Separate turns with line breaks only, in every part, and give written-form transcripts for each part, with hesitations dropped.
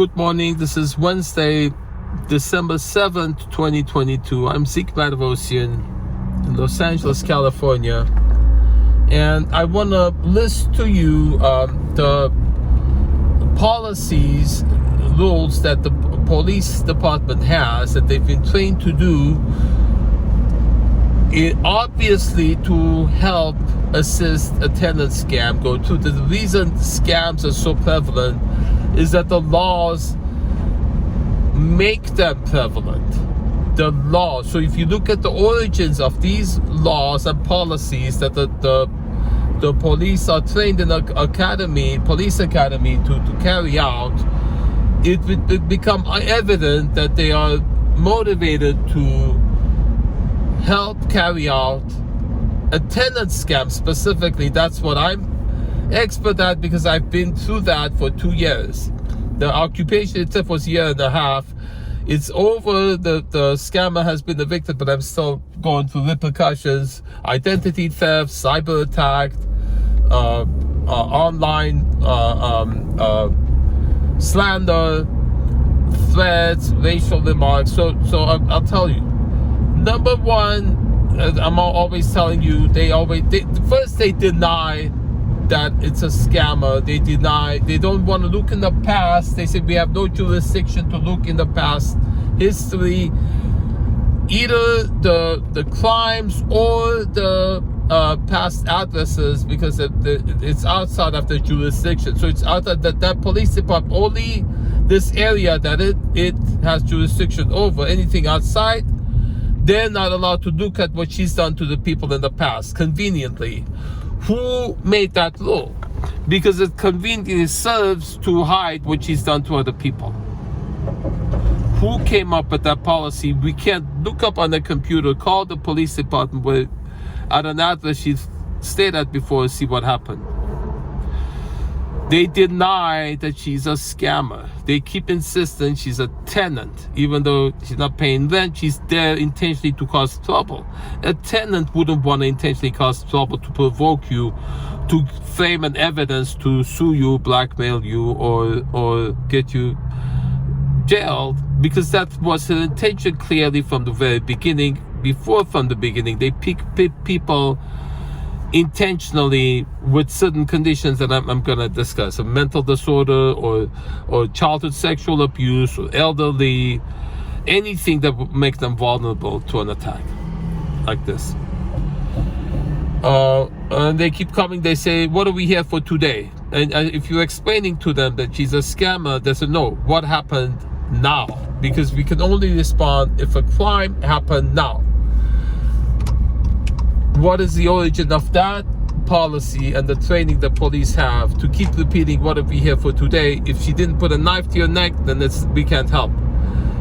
Good morning. This is Wednesday, December 7th, 2022. I'm Zeke Matevosian in Los Angeles, California. And I want to list to you the policies, rules that the police department has that they've been trained to do, obviously to help assist a tenant scam go through. The reason scams are so prevalent is that the laws make them prevalent. The law. So if you look at the origins of these laws and policies that the police are trained in a police academy to carry out, it would become evident that they are motivated to help carry out a tenant scam specifically. That's what I'm expert at, because I've been through that for 2 years. The occupation itself was a year and a half. It's over. The scammer has been evicted, but I'm still going through repercussions: identity theft, cyber attack, online slander, threats, racial remarks. So I'll tell you. Number one, I'm always telling you, first they deny that it's a scammer. They don't want to look in the past. They say we have no jurisdiction to look in the past history, either the crimes or the past addresses, because it's outside of the jurisdiction. So it's outside that police department, only this area that it has jurisdiction over. Anything outside, they're not allowed to look at what she's done to the people in the past, conveniently. Who made that rule? Because it conveniently serves to hide what she's done to other people. Who came up with that policy? We can't look up on the computer, call the police department at an address she stayed at before, see what happened. They deny that she's a scammer. They keep insisting she's a tenant, even though she's not paying rent. She's there intentionally to cause trouble. A tenant wouldn't want to intentionally cause trouble to provoke you, to frame an evidence to sue you, blackmail you, or get you jailed, because that was her intention clearly from the very beginning. From the beginning, they pick people intentionally with certain conditions that I'm going to discuss: a mental disorder or childhood sexual abuse or elderly, anything that would make them vulnerable to an attack like this. And they keep coming. They say, what are we here for today? And if you're explaining to them that she's a scammer, they say, no, what happened now? Because we can only respond if a crime happened now. What is the origin of that policy and the training the police have to keep repeating, what are we here for today? If she didn't put a knife to your neck, then we can't help.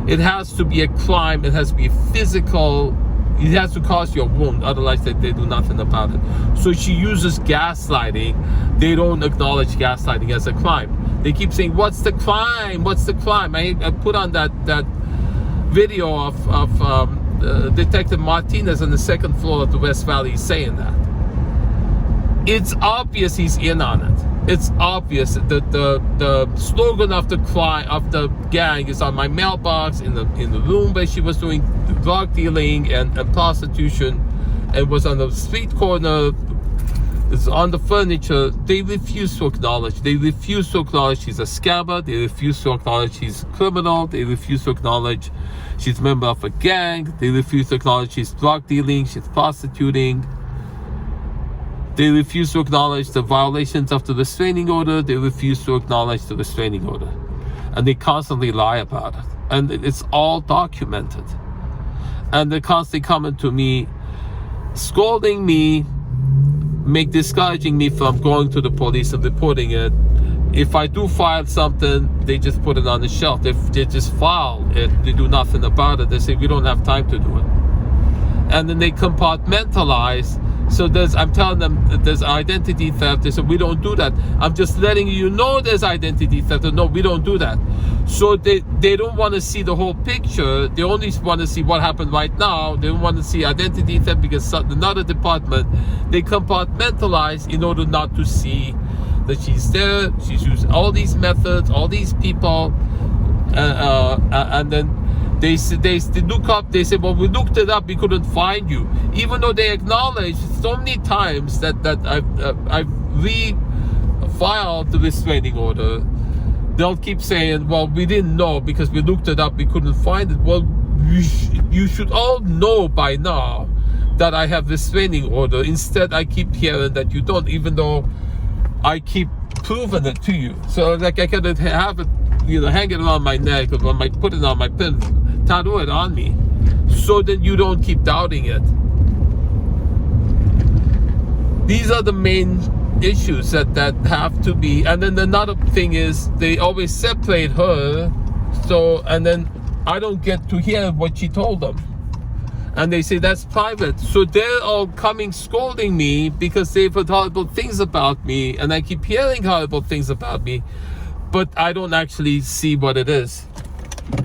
It has to be a crime. It has to be physical. It has to cause you a wound. Otherwise, they do nothing about it. So she uses gaslighting. They don't acknowledge gaslighting as a crime. They keep saying, what's the crime? What's the crime? I put on that video of Detective Martinez on the second floor of the West Valley saying that. It's obvious he's in on it. It's obvious that the slogan of the gang is on my mailbox, in the room where she was doing drug dealing and prostitution, and was on the street corner. It's on the furniture. They refuse to acknowledge. They refuse to acknowledge she's a scammer. They refuse to acknowledge she's a criminal. They refuse to acknowledge she's a member of a gang. They refuse to acknowledge she's drug dealing, she's prostituting. They refuse to acknowledge the violations of the restraining order. They refuse to acknowledge the restraining order. And they constantly lie about it. And it's all documented. And they're constantly coming to me, scolding me, discouraging me from going to the police and reporting it. If I do file something, they just put it on the shelf. They just file it. They do nothing about it. They say, we don't have time to do it. And then they compartmentalize. So I'm telling them that there's identity theft. They say, we don't do that. I'm just letting you know there's identity theft. No, we don't do that. So they don't want to see the whole picture. They only want to see what happened right now. They don't want to see identity theft because another department, they compartmentalize in order not to see that she's there. She's used all these methods, all these people and then they look up. They say, well, we looked it up, we couldn't find you, even though they acknowledge so many times that I've refiled the restraining order. They'll keep saying, well, we didn't know because we looked it up, we couldn't find it. Well, you should all know by now that I have restraining order. Instead, I keep hearing that you don't, even though I keep proving it to you. So like I could have it, hang it around my neck, or put it on my pin, tattoo it on me, so that you don't keep doubting it. These are the main issues that have to be. And then another thing is they always separate her, so, and then I don't get to hear what she told them, and they say that's private. So they're all coming scolding me because they've heard horrible things about me, and I keep hearing horrible things about me, but I don't actually see what it is.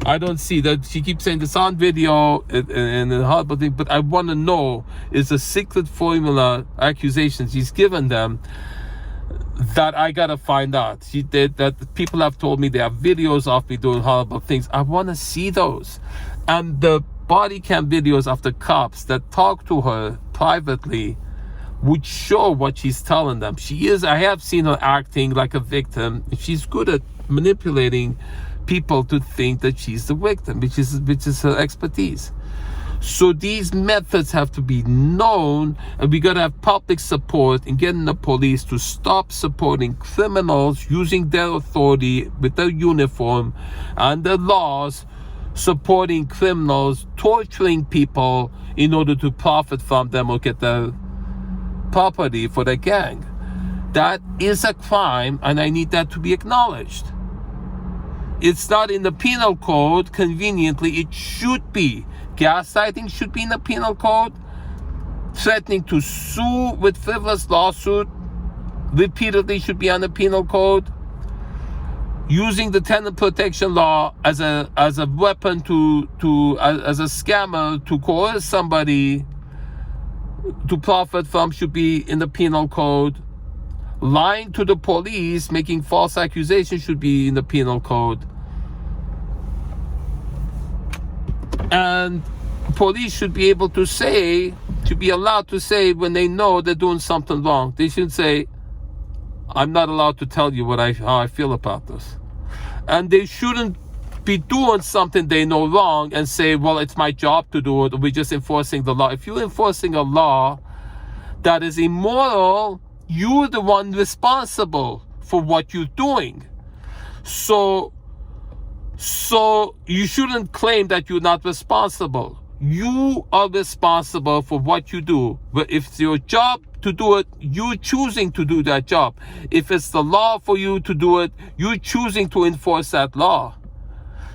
I don't see that. She keeps saying this on video and a horrible thing, but I want to know, is a secret formula accusation she's given them that I gotta find out. She did that. People have told me they have videos of me doing horrible things. I want to see those. And the body cam videos of the cops that talk to her privately would show what she's telling them. I have seen her acting like a victim. She's good at manipulating people to think that she's the victim, which is her expertise. So these methods have to be known, and we gotta have public support in getting the police to stop supporting criminals using their authority with their uniform and their laws, supporting criminals, torturing people in order to profit from them or get their property for their gang. That is a crime, and I need that to be acknowledged. It's not in the penal code. Conveniently, it should be. Gaslighting should be in the penal code. Threatening to sue with frivolous lawsuit repeatedly should be on the penal code. Using the tenant protection law as a weapon as a scammer to coerce somebody to profit from should be in the penal code. Lying to the police, making false accusations should be in the penal code. And police should be able to say, to be allowed to say when they know they're doing something wrong. They should say, I'm not allowed to tell you how I feel about this. And they shouldn't be doing something they know wrong and say, well, it's my job to do it, or we're just enforcing the law. If you're enforcing a law that is immoral, you're the one responsible for what you're doing. So you shouldn't claim that you're not responsible. You are responsible for what you do. But if it's your job to do it, you're choosing to do that job. If it's the law for you to do it, you're choosing to enforce that law.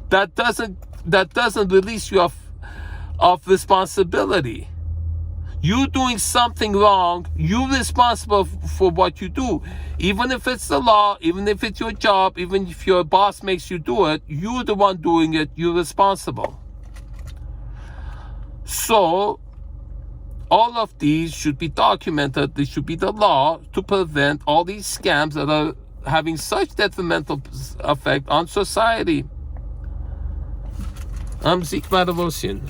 That doesn't release you of responsibility. You're doing something wrong, you're responsible for what you do. Even if it's the law, even if it's your job, even if your boss makes you do it, you're the one doing it, you're responsible. So, all of these should be documented. This should be the law to prevent all these scams that are having such detrimental effect on society. I'm Zeke Matevosian.